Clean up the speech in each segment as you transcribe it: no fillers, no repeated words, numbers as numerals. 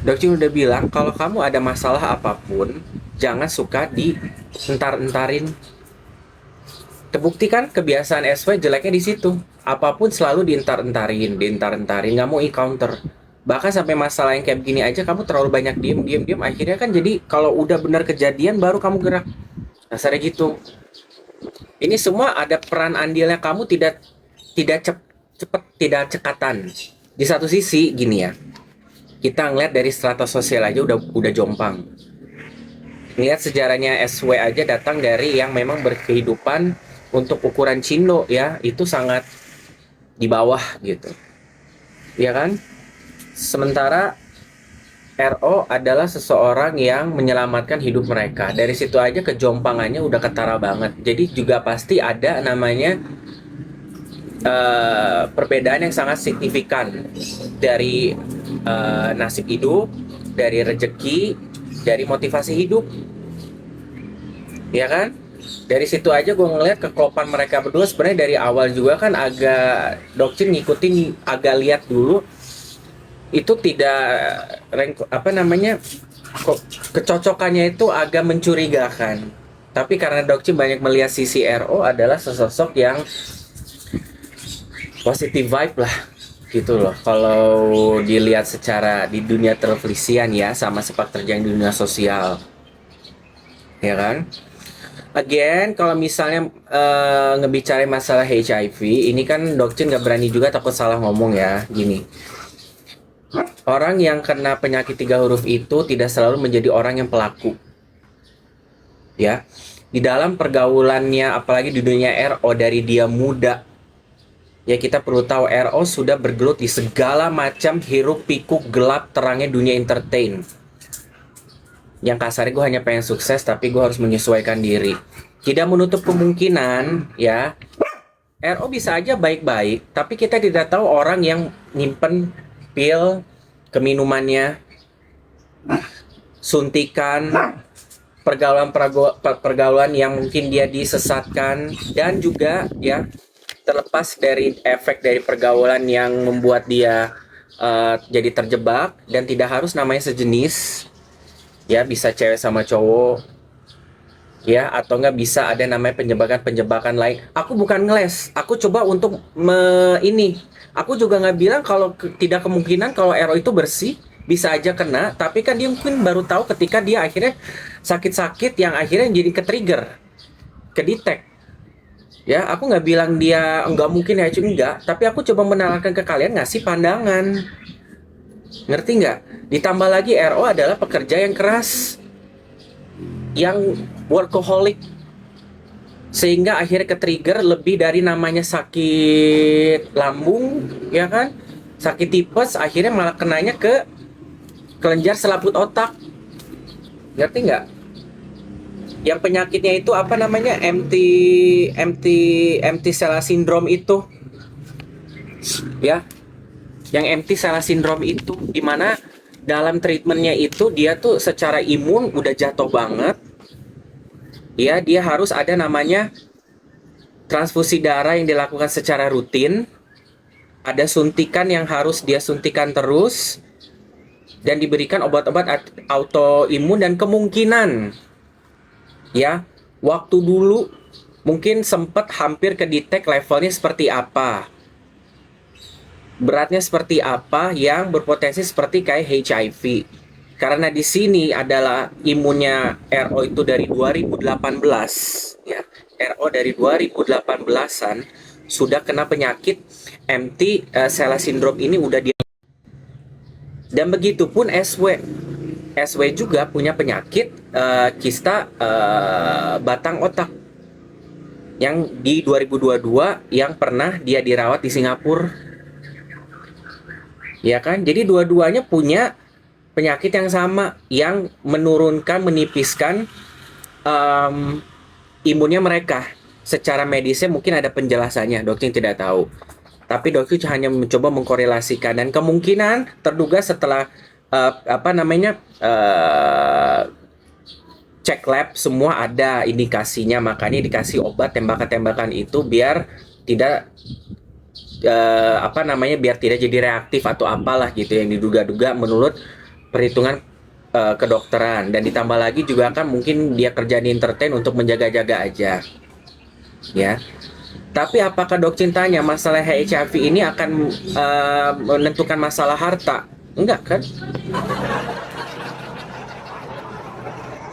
Dokter udah bilang kalau kamu ada masalah apapun, jangan suka di entar-entarin. Terbukti kan kebiasaan SW jeleknya di situ. Apapun selalu dientar-entarin, nggak mau encounter. Bahkan sampai masalah yang kayak begini aja kamu terlalu banyak diem, akhirnya kan jadi kalau udah benar kejadian baru kamu gerak. Dasarnya gitu. Ini semua ada peran andilnya kamu tidak tidak cepet tidak cekatan. Di satu sisi gini ya, kita ngeliat dari strata sosial aja udah jompang. Lihat sejarahnya SW aja datang dari yang memang berkehidupan untuk ukuran Cindo ya, itu sangat di bawah gitu. Ya kan? Sementara RO adalah seseorang yang menyelamatkan hidup mereka. Dari situ aja kejompangannya udah ketara banget. Jadi juga pasti ada namanya perbedaan yang sangat signifikan dari nasib hidup, dari rejeki, dari motivasi hidup, ya kan? Dari situ aja gue ngeliat kekopan mereka berdua sebenarnya dari awal juga kan agak Dokcin ngikutin agak lihat dulu itu tidak apa namanya kok kecocokannya itu agak mencurigakan. Tapi karena Dokcin banyak melihat sisi RO adalah sesosok yang positive vibe lah gitu loh. Kalau dilihat secara di dunia televisian ya sama sepak terjang di dunia sosial, ya kan? Again, kalau misalnya ngebicara masalah HIV, ini kan Dokcin nggak berani juga takut salah ngomong ya. Gini, orang yang kena penyakit 3 huruf itu tidak selalu menjadi orang yang pelaku, ya. Di dalam pergaulannya, apalagi di dunia RO dari dia muda, ya kita perlu tahu RO sudah bergelut di segala macam hiruk pikuk gelap terangnya dunia entertain. Yang kasarnya gue hanya pengen sukses tapi gue harus menyesuaikan diri. Tidak menutup kemungkinan ya RO bisa aja baik-baik, tapi kita tidak tahu orang yang nyimpen pil, keminumannya, suntikan, pergaulan yang mungkin dia disesatkan, dan juga ya terlepas dari efek dari pergaulan yang membuat dia jadi terjebak dan tidak harus namanya sejenis, ya bisa cewek sama cowok, ya atau nggak bisa ada namanya penjebakan lain. Aku bukan ngeles, aku coba untuk ini. Aku juga nggak bilang kalau tidak kemungkinan kalau RO itu bersih, bisa aja kena, tapi kan dia mungkin baru tahu ketika dia akhirnya sakit-sakit yang akhirnya jadi ke-trigger, ke-detect. Ya, aku nggak bilang dia nggak mungkin ya, enggak, tapi aku coba menawarkan ke kalian ngasih pandangan. Ngerti nggak? Ditambah lagi RO adalah pekerja yang keras, yang workaholic, sehingga akhirnya ke-trigger lebih dari namanya sakit lambung, ya kan? Sakit tipes, akhirnya malah kenanya ke kelenjar selaput otak. Ngerti nggak? Yang penyakitnya itu apa namanya? Empty cell syndrome itu. Ya. Yang empty cell syndrome itu dimana dalam treatmentnya itu dia tuh secara imun udah jatuh banget. Ya, dia harus ada namanya transfusi darah yang dilakukan secara rutin. Ada suntikan yang harus dia suntikan terus dan diberikan obat-obat autoimun dan kemungkinan ya waktu dulu mungkin sempat hampir kedetek levelnya seperti apa, beratnya seperti apa yang berpotensi seperti kayak HIV. Karena di sini adalah imunnya RO itu dari 2018 ya. RO dari 2018-an sudah kena penyakit empty cell syndrome ini udah dia. Dan begitupun SW. SW juga punya penyakit kista batang otak yang di 2022 yang pernah dia dirawat di Singapura. Ya kan? Jadi dua-duanya punya penyakit yang sama yang menurunkan, menipiskan imunnya mereka. Secara medisnya mungkin ada penjelasannya, dokter tidak tahu. Tapi dokter hanya mencoba mengkorelasikan dan kemungkinan terduga setelah cek lab semua ada indikasinya, makanya dikasih obat tembakan-tembakan itu biar tidak biar tidak jadi reaktif atau apalah gitu yang diduga-duga menurut perhitungan kedokteran, dan ditambah lagi juga kan mungkin dia kerja di entertain untuk menjaga-jaga aja, ya. Tapi apakah dok cintanya masalah HIV ini akan menentukan masalah harta? Enggak kan?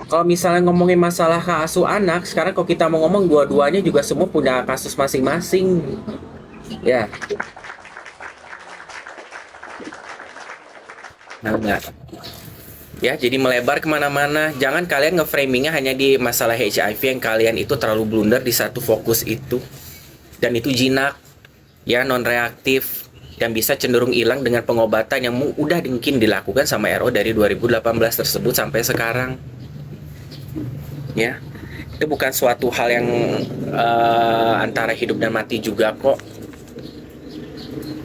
Kalau misalnya ngomongin masalah hak asuh anak, sekarang kalau kita mau ngomong dua-duanya juga semua punya kasus masing-masing. Ya, nah, enggak. Ya, jadi melebar kemana-mana. Jangan kalian ngeframingnya hanya di masalah HIV yang kalian itu terlalu blunder di satu fokus itu. Dan itu jinak, ya non reaktif, dan bisa cenderung hilang dengan pengobatan yang udah mungkin dilakukan sama RO dari 2018 tersebut sampai sekarang. Ya, itu bukan suatu hal yang antara hidup dan mati juga kok,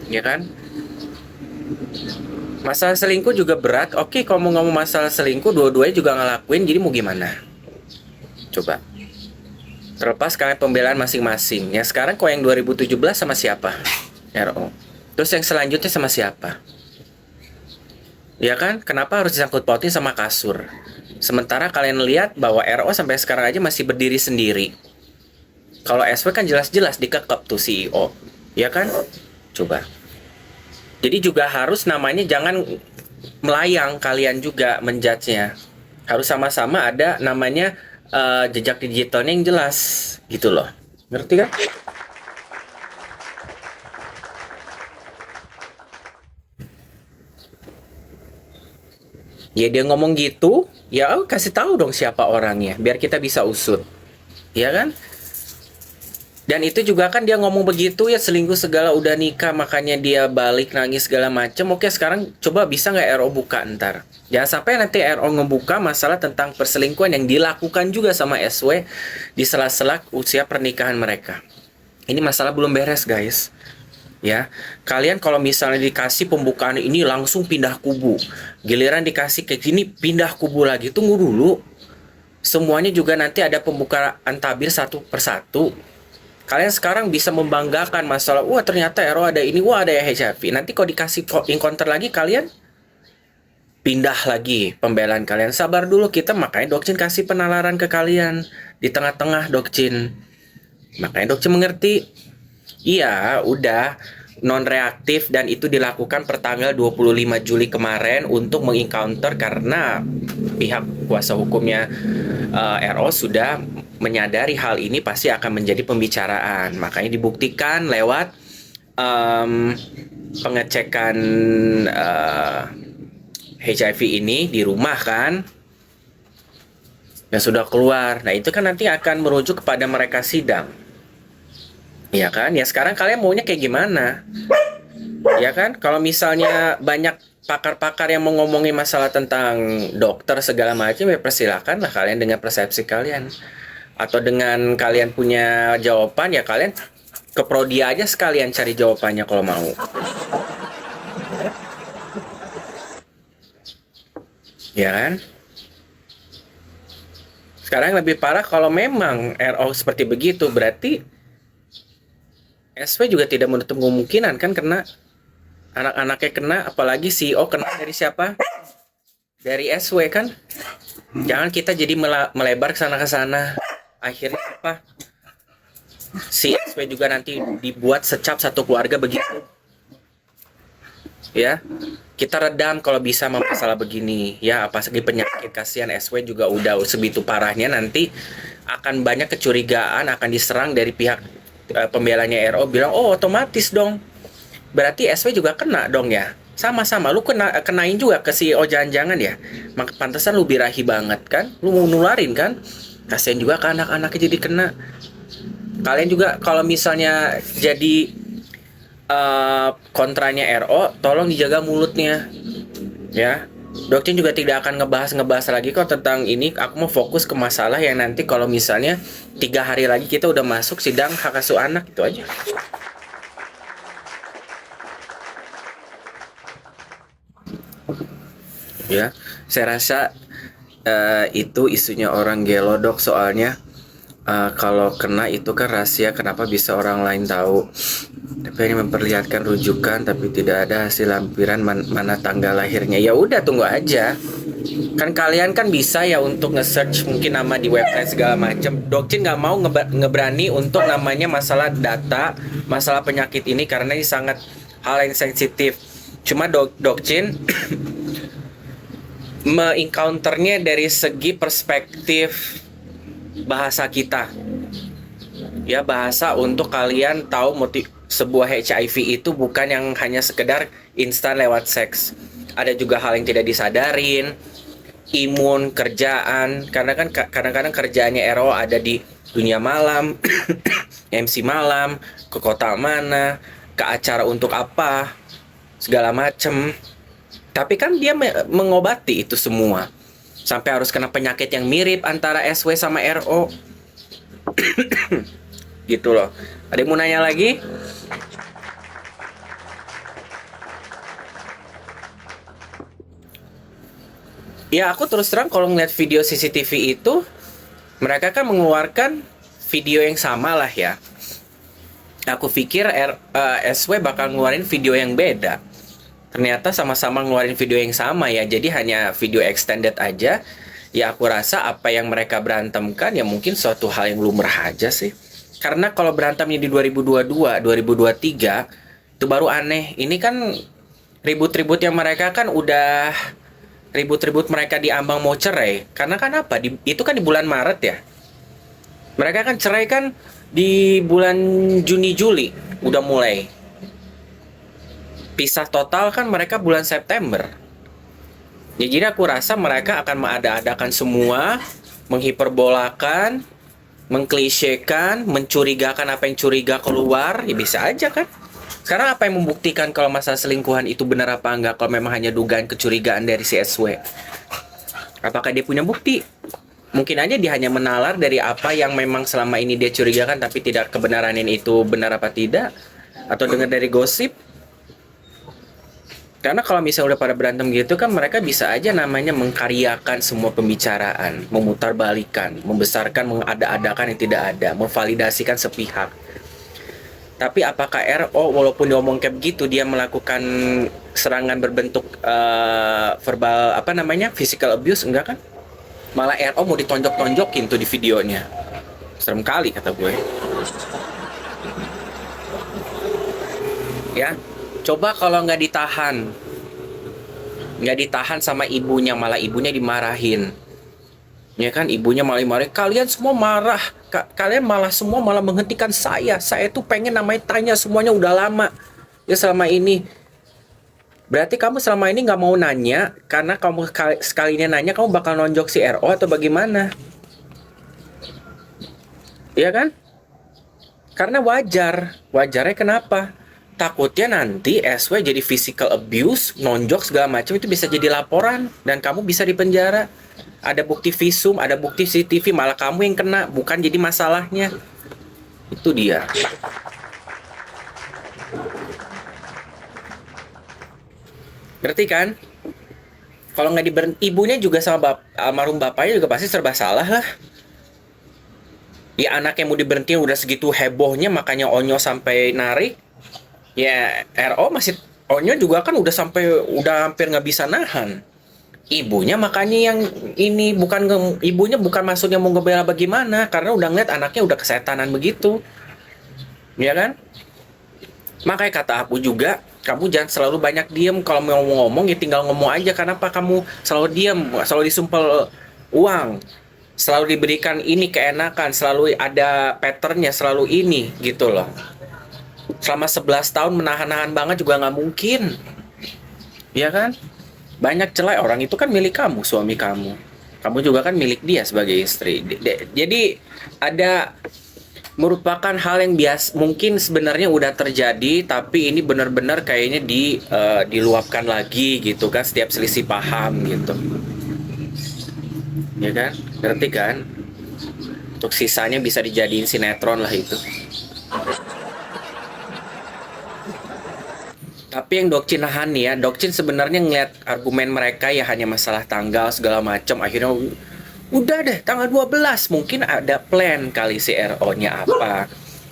ya kan? Masalah selingkuh juga berat. Oke, kalau mau ngomong masalah selingkuh, dua-duanya juga ngelakuin, jadi mau gimana? Coba. Terlepas kalian pembelaan masing-masing. Ya sekarang kok yang 2017 sama siapa? RO. Terus yang selanjutnya sama siapa? Ya kan? Kenapa harus disangkut pautin sama kasur? Sementara kalian lihat bahwa RO sampai sekarang aja masih berdiri sendiri. Kalau SW kan jelas-jelas dikekep tuh CEO. Ya kan? Coba. Jadi juga harus namanya jangan melayang kalian juga menjudge-nya. Harus sama-sama ada namanya jejak digitalnya yang jelas gitu loh. Ngerti kan? Ya dia ngomong gitu, ya kasih tahu dong siapa orangnya biar kita bisa usut. Ya kan? Dan itu juga kan dia ngomong begitu ya, selingkuh segala, udah nikah makanya dia balik nangis segala macem. Oke, sekarang coba bisa nggak RO buka ntar? Jangan sampai nanti RO ngebuka masalah tentang perselingkuhan yang dilakukan juga sama SW di sela-sela usia pernikahan mereka. Ini masalah belum beres guys. Ya, kalian kalau misalnya dikasih pembukaan ini langsung pindah kubu, giliran dikasih kayak gini pindah kubu lagi, tunggu dulu. Semuanya juga nanti ada pembukaan tabir satu persatu. Kalian sekarang bisa membanggakan masalah, wah ternyata RO ada ini, wah ada HIV. Nanti kalau dikasih encounter lagi, kalian pindah lagi pembelaan kalian. Sabar dulu, kita makanya Dokcin kasih penalaran ke kalian di tengah-tengah Dokcin. Makanya Dokcin mengerti. Iya, udah non reaktif dan itu dilakukan per tanggal 25 Juli kemarin untuk mengencounter karena pihak kuasa hukumnya RO sudah menyadari hal ini pasti akan menjadi pembicaraan. Makanya dibuktikan lewat pengecekan HIV ini di rumah kan, yang sudah keluar. Nah itu kan nanti akan merujuk kepada mereka sidang. Ya kan? Ya sekarang kalian maunya kayak gimana? Ya kan? Kalau misalnya banyak pakar-pakar yang mau ngomongin masalah tentang dokter segala macam, ya persilakan lah kalian dengan persepsi kalian. Atau dengan kalian punya jawaban, ya kalian ke prodi aja sekalian cari jawabannya kalau mau. Ya kan? Sekarang lebih parah kalau memang RO seperti begitu, berarti SW juga tidak menutup kemungkinan kan kena, anak-anaknya kena, apalagi CEO kena dari siapa? Dari SW kan. Jangan kita jadi melebar ke sana. Akhirnya apa? Si SW juga nanti dibuat secap satu keluarga begitu. Ya, kita redam kalau bisa masalah begini. Ya, apalagi penyakit, kasihan SW juga udah segitu parahnya, nanti akan banyak kecurigaan, akan diserang dari pihak pembelanya RO, bilang oh otomatis dong berarti SW juga kena dong ya, sama-sama lu kenain juga ke CEO, jangan-jangan ya pantesan lu birahi banget kan, lu mau nularin kan, kasihan juga ke anak-anaknya jadi kena. Kalian juga kalau misalnya jadi kontranya RO, tolong dijaga mulutnya ya. Dokter juga tidak akan ngebahas lagi kok tentang ini. Aku mau fokus ke masalah yang nanti kalau misalnya 3 hari lagi kita udah masuk sidang hak asuh anak, itu aja. Ya, saya rasa itu isunya orang gelo dok, soalnya kalau kena itu kan rahasia, kenapa bisa orang lain tahu? Tapi ini memperlihatkan rujukan tapi tidak ada hasil lampiran mana tanggal lahirnya. Ya udah tunggu aja. Kan kalian kan bisa ya untuk nge-search mungkin nama di website segala macam. Dokcin nggak mau ngeberani untuk namanya masalah data, masalah penyakit ini karena ini sangat hal yang sensitif. Cuma Dokcin me-encounternya dari segi perspektif bahasa kita. Ya, bahasa untuk kalian tahu sebuah HIV itu bukan yang hanya sekedar instan lewat seks. Ada juga hal yang tidak disadarin, imun, kerjaan. Karena kan kadang-kadang kerjaannya RO ada di dunia malam, MC malam, ke kota mana, ke acara untuk apa, segala macem. Tapi kan dia mengobati itu semua. Sampai harus kena penyakit yang mirip antara SW sama RO. Gitu loh. Ada yang mau nanya lagi? Ya aku terus terang kalau ngeliat video CCTV itu, mereka kan mengeluarkan video yang sama lah ya. Aku pikir SW bakal ngeluarin video yang beda. Ternyata sama-sama ngeluarin video yang sama ya. Jadi hanya video extended aja. Ya aku rasa apa yang mereka berantemkan ya mungkin suatu hal yang lumrah aja sih. Karena kalau berantemnya di 2022, 2023 itu baru aneh. Ini kan ribut-ribut yang mereka kan udah ribut-ribut mereka di ambang mau cerai. Karena kan apa? Itu kan di bulan Maret ya. Mereka kan cerai kan di bulan Juni Juli udah mulai. Pisah total kan mereka bulan September. Ya, jadi aku rasa mereka akan mengada-adakan semua, menghiperbolakan, mengklisekan, mencurigakan apa yang curiga keluar, ya bisa aja kan. Sekarang apa yang membuktikan kalau masalah selingkuhan itu benar apa enggak kalau memang hanya dugaan kecurigaan dari si SW? Apakah dia punya bukti? Mungkin aja dia hanya menalar dari apa yang memang selama ini dia curigakan tapi tidak kebenaran itu benar apa tidak, atau dengar dari gosip. Karena kalau misalnya udah pada berantem gitu kan mereka bisa aja namanya mengkaryakan semua pembicaraan, memutarbalikan, membesarkan, mengada-adakan yang tidak ada, memvalidasikan sepihak. Tapi apakah RO walaupun diomong kayak begitu dia melakukan serangan berbentuk verbal apa namanya physical abuse enggak kan? Malah RO mau ditonjok-tonjokin tuh di videonya. Serem kali kata gue. Ya, coba kalau nggak ditahan sama ibunya, malah ibunya dimarahin. Ya kan, ibunya malah marahin, kalian semua marah, kalian malah menghentikan saya tuh pengen namanya tanya semuanya udah lama. Ya selama ini. Berarti kamu selama ini nggak mau nanya, karena kamu sekalinya nanya kamu bakal nonjok si RO atau bagaimana? Iya kan? Karena wajarnya kenapa? Takutnya nanti SW jadi physical abuse, nonjok segala macam itu bisa jadi laporan dan kamu bisa dipenjara. Ada bukti visum, ada bukti CCTV, malah kamu yang kena, bukan jadi masalahnya. Itu dia. Ngerti kan? Kalau nggak diberhenti, ibunya juga sama almarhum bapaknya juga pasti serba salah lah. Ya anak yang mau diberhentiin udah segitu hebohnya, makanya Onyo sampai narik. Ya RO masih, Onyo juga kan udah hampir nggak bisa nahan. Ibunya makanya yang ini ibunya bukan maksudnya mau ngebela bagaimana, karena udah ngeliat anaknya udah kesetanan begitu. Ya kan? Makanya kata aku juga, kamu jangan selalu banyak diem. Kalau mau ngomong ya tinggal ngomong aja. Kenapa kamu selalu diem, selalu disumpel uang, selalu diberikan ini keenakan, selalu ada patternnya, selalu ini gitu loh. Selama 11 tahun menahan-nahan banget juga nggak mungkin. Ya kan? Banyak celah, orang itu kan milik kamu, suami kamu. Kamu juga kan milik dia sebagai istri. Jadi ada merupakan hal yang biasa, mungkin sebenarnya udah terjadi, tapi ini benar-benar kayaknya diluapkan lagi gitu kan, setiap selisih paham gitu. Ya kan? Ngerti kan? Untuk sisanya bisa dijadiin sinetron lah itu. Tapi yang Dokcin nahan nih ya, Dokcin sebenarnya ngeliat argumen mereka ya hanya masalah tanggal segala macam. Akhirnya udah deh tanggal 12, mungkin ada plan kali si RO-nya apa.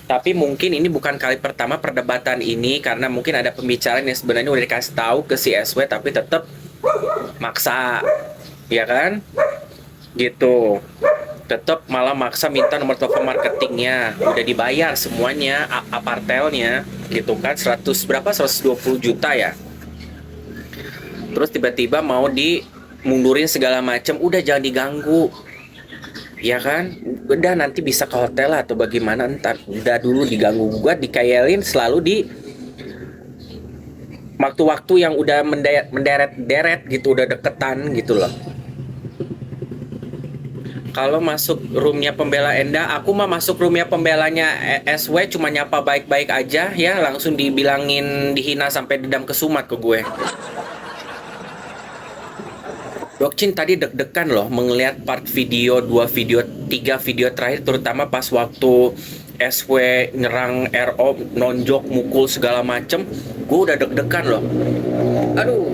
Tapi mungkin ini bukan kali pertama perdebatan ini, karena mungkin ada pembicaraan yang sebenarnya udah dikasih tahu ke si SW tapi tetap maksa, ya kan? Gitu. Tetap malah maksa minta nomor telepon marketingnya, udah dibayar semuanya, apartelnya, gitu kan, 100 berapa, 120 juta ya. Terus tiba-tiba mau dimundurin segala macam, udah jangan diganggu. Ya kan, udah nanti bisa ke hotel atau bagaimana, ntar udah dulu diganggu gua, dikayalin selalu di waktu-waktu yang udah menderet-deret gitu, udah deketan gitu loh. Kalau masuk roomnya pembela Enda, aku mah masuk roomnya pembelanya SW cuma nyapa baik-baik aja ya, langsung dibilangin dihina sampai dendam kesumat ke gue. Dokcin tadi deg-degan loh mengelihat part video, 2 video, 3 video terakhir, terutama pas waktu SW nyerang RO, nonjok, mukul segala macem. Gue udah deg-degan loh. Aduh,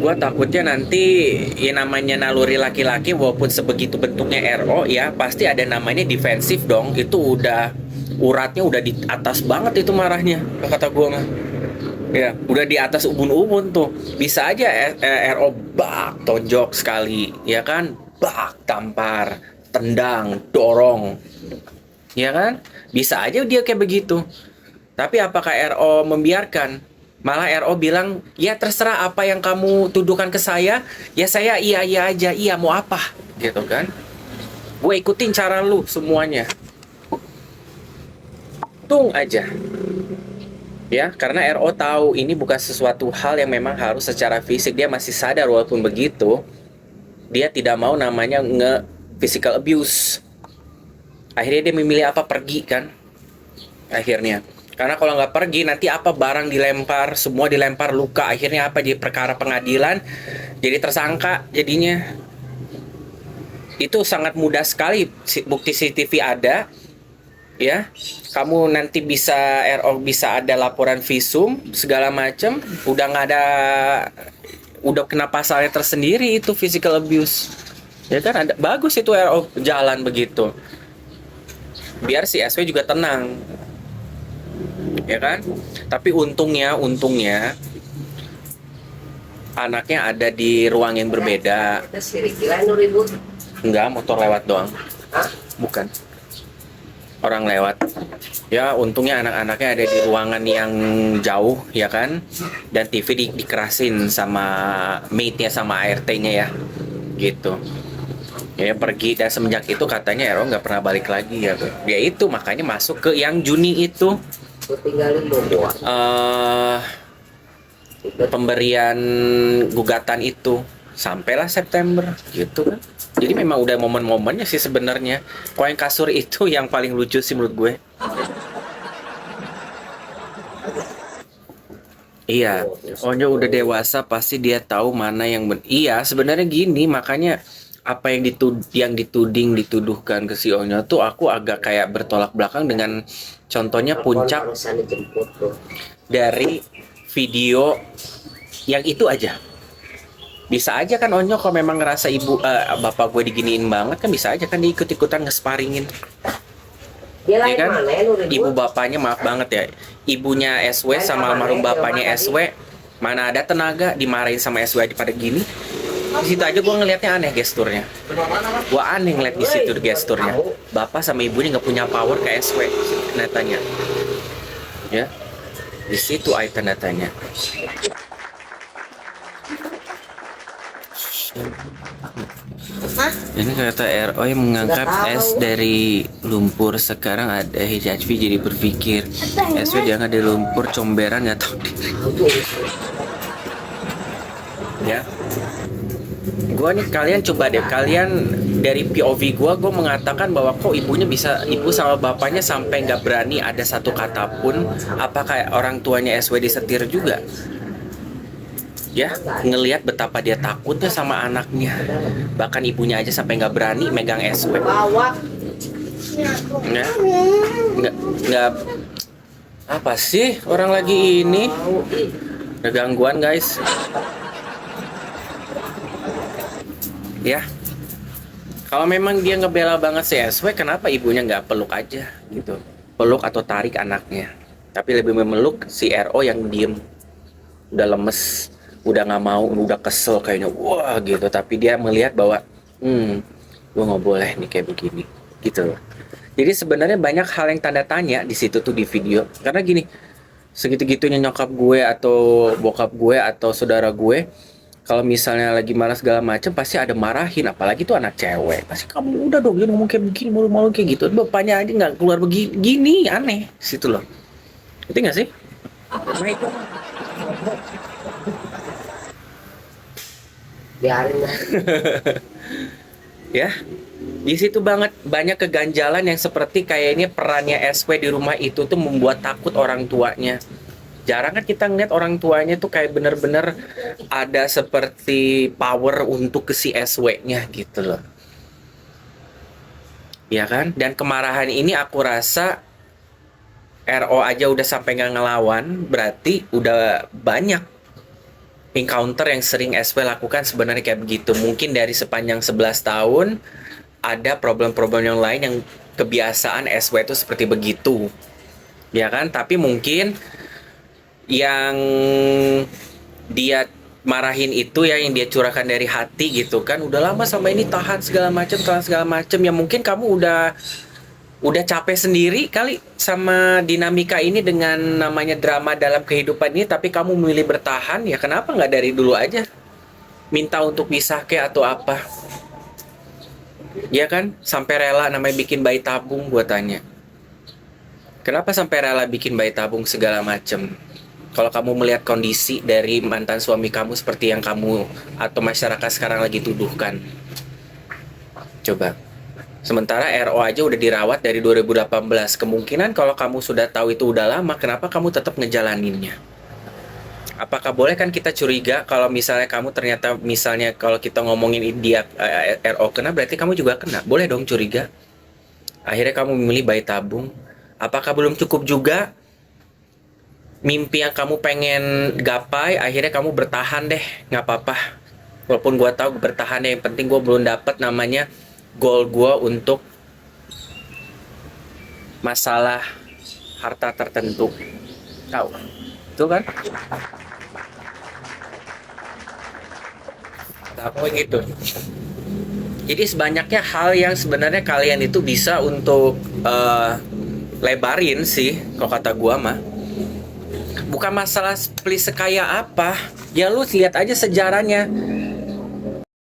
gue takutnya nanti ya namanya naluri laki-laki walaupun sebegitu bentuknya RO ya pasti ada namanya defensif dong. Itu udah uratnya udah di atas banget itu marahnya, kata gue mah. Ya, udah di atas ubun-ubun tuh. Bisa aja RO bak tonjok sekali, ya kan? Bak tampar, tendang, dorong. Ya kan? Bisa aja dia kayak begitu. Tapi apakah RO membiarkan? Malah RO bilang, "Ya terserah apa yang kamu tuduhkan ke saya, ya saya iya aja. Iya mau apa?" Gitu kan? Gue ikutin cara lu semuanya. Tung aja. Ya, karena RO tahu ini bukan sesuatu hal yang memang harus secara fisik. Dia masih sadar walaupun begitu, dia tidak mau namanya physical abuse. Akhirnya dia memilih apa? Pergi kan? Akhirnya. Karena kalau nggak pergi, nanti apa barang dilempar, semua dilempar, luka. Akhirnya apa? Jadi perkara pengadilan, jadi tersangka jadinya. Itu sangat mudah sekali, bukti CCTV ada. Ya, kamu nanti bisa RO bisa ada laporan visum segala macam, udah nggak ada, udah kena pasalnya tersendiri itu physical abuse, ya kan? Ada bagus itu RO jalan begitu, biar si SW juga tenang, ya kan? Tapi untungnya anaknya ada di ruang yang berbeda. Enggak, motor lewat doang, bukan orang lewat. Ya untungnya anak-anaknya ada di ruangan yang jauh ya kan, dan TV dikerasin sama mate-nya sama ART-nya ya gitu. Ya pergi, dan semenjak itu katanya Ero nggak pernah balik lagi ya. Ya itu makanya masuk ke yang Juni itu pemberian gugatan itu sampailah September gitu kan. Jadi memang udah momen-momennya sih sebenarnya. Koin kasur itu yang paling lucu sih menurut gue. Iya, Onyo udah dewasa pasti dia tahu mana yang iya, sebenarnya gini, makanya apa yang dituduhkan ke si Onyo tuh aku agak kayak bertolak belakang dengan contohnya puncak dari video yang itu aja. Bisa aja kan Onyo kalau memang ngerasa bapak gue diginiin banget kan bisa aja kan dia ikut-ikutan ngesparingin. Ya kan? Ibu bapaknya maaf banget ya. Ibunya SW sama almarhum bapaknya SW mana ada tenaga dimarahin sama SW pada gini. Di situ aja gue ngelihatnya aneh gesturnya. Gue aneh ngeliat di situ gesturnya. Bapak sama ibunya nggak punya power kayak SW tanda tanya. Ya. Di situ ada tanda tanya. Ini kata RO yang mengangkat es dari lumpur, sekarang ada HHV jadi berpikir SW jangan dari lumpur comberan nggak tahu ya. Gua nih kalian coba deh, kalian dari POV gua mengatakan bahwa kok ibu sama bapaknya sampai nggak berani ada satu kata pun. Apakah orang tuanya SW disetir juga? Ya, ngelihat betapa dia takutnya sama anaknya, bahkan ibunya aja sampai nggak berani megang SW. Nggak apa sih orang lagi ini ada gangguan guys. Ya, kalau memang dia ngebela banget si SW, kenapa ibunya nggak peluk aja gitu? peluk atau tarik anaknya, tapi lebih memeluk si RO yang diem, udah lemes, udah nggak mau, udah kesel kayaknya, wah gitu. Tapi dia melihat bahwa, gue nggak boleh nih kayak begini, gitu loh. Jadi sebenarnya banyak hal yang tanda tanya di situ tuh di video, karena gini, segitu-gitunya nyokap gue atau bokap gue atau saudara gue, kalau misalnya lagi marah segala macam pasti ada marahin, apalagi tuh anak cewek, pasti kamu udah dong jangan ngomong kayak begini, malu-malu kayak gitu. Bapaknya aja nggak keluar begini, aneh situ loh. Ngerti nggak sih? Nah itu Biarin lah. ya, di situ banget banyak keganjalan yang seperti kayaknya perannya SW di rumah itu tuh membuat takut orang tuanya. Jarang kan kita ngeliat orang tuanya tuh kayak bener-bener ada seperti power untuk ke si SW-nya gitu loh. Ya kan? Dan kemarahan ini aku rasa RO aja udah sampai nggak ngelawan, berarti udah banyak encounter yang sering SW lakukan sebenarnya kayak begitu. Mungkin dari sepanjang 11 tahun ada problem-problem yang lain yang kebiasaan SW itu seperti begitu. Ya kan? Tapi mungkin yang dia marahin itu ya, yang dia curahkan dari hati gitu kan, udah lama sama ini tahan segala macam ya. Mungkin kamu udah capek sendiri kali sama dinamika ini dengan namanya drama dalam kehidupan ini, tapi kamu memilih bertahan. Ya kenapa nggak dari dulu aja minta untuk pisah ke atau apa, ya kan? Sampai rela namanya bikin bayi tabung. Gua tanya, kenapa sampai rela bikin bayi tabung segala macem? Kalau kamu melihat kondisi dari mantan suami kamu seperti yang kamu atau masyarakat sekarang lagi tuduhkan, coba. Sementara RO aja udah dirawat dari 2018. Kemungkinan kalau kamu sudah tahu itu udah lama, kenapa kamu tetap ngejalaninnya? Apakah boleh kan kita curiga kalau misalnya kamu ternyata, misalnya kalau kita ngomongin dia RO kena, berarti kamu juga kena. Boleh dong curiga. Akhirnya kamu memilih bayi tabung. Apakah belum cukup juga mimpi yang kamu pengen gapai, akhirnya kamu bertahan deh, nggak apa-apa. Walaupun gue tahu bertahan deh, yang penting gue belum dapat namanya goal gue untuk masalah harta tertentu. Tahu? Itu kan? Apa gitu? Jadi sebanyaknya hal yang sebenarnya kalian itu bisa untuk lebarin sih, kalau kata gue mah. Bukan masalah please sekaya apa, ya lu lihat aja sejarahnya.